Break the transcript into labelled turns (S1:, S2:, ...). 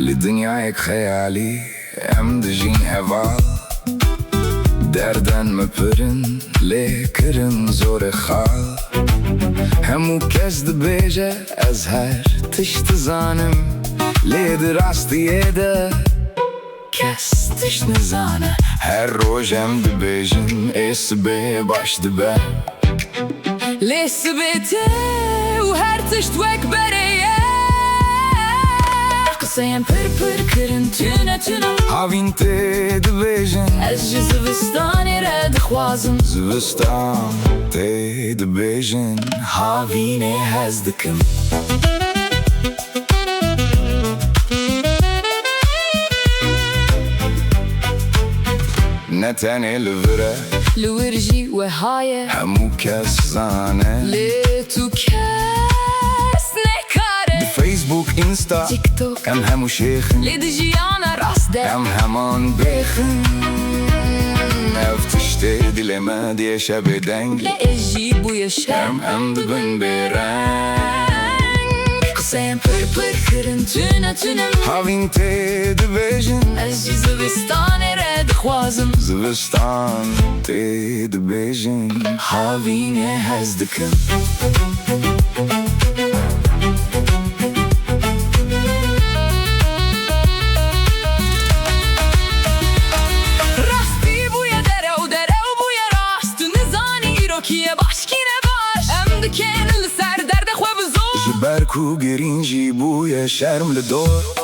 S1: لدنیایەک خەیالی ئەم دژین هەڤاڵ دەردەن مەپرن لێکردن زۆرە خاڵ هەموو کەس دەبێژە ئەز هەر تشت دەزانم لێ ڕاستیێدە کەس تشت نەزانە هەر ڕۆژ ئەم دەبێژن ئێسبێ باش دەبە
S2: لێ سبێتێ و هەر تشت وەک بەرەیە قسەیان پڕ کردن تونە
S1: هاوین تێ دەبێژن
S2: ئەس ji zivistanê re dixwazim
S1: zivistan tê dibêjin
S2: havînê hez dikim
S1: ne tenê li vir e
S2: li wir jî wehaye
S1: hemû kes zane
S2: lê tu kes nekare
S1: Facebook, Insta
S2: TikTok
S1: em hemû şêxin
S2: lê di jiyana rast de
S1: em heman bêxin ev tiştê dilê me diye şebê deng
S2: lê ez jî bûye şer
S1: em dibin bêreng
S2: qiseyên pır kirin tune
S1: havîn tê dibêjin
S2: ez jî zivistanê re dixwazim
S1: zivistan tê dibêjin
S2: havînê hez dikim
S1: ber ku girîn jî bûye şerm li dor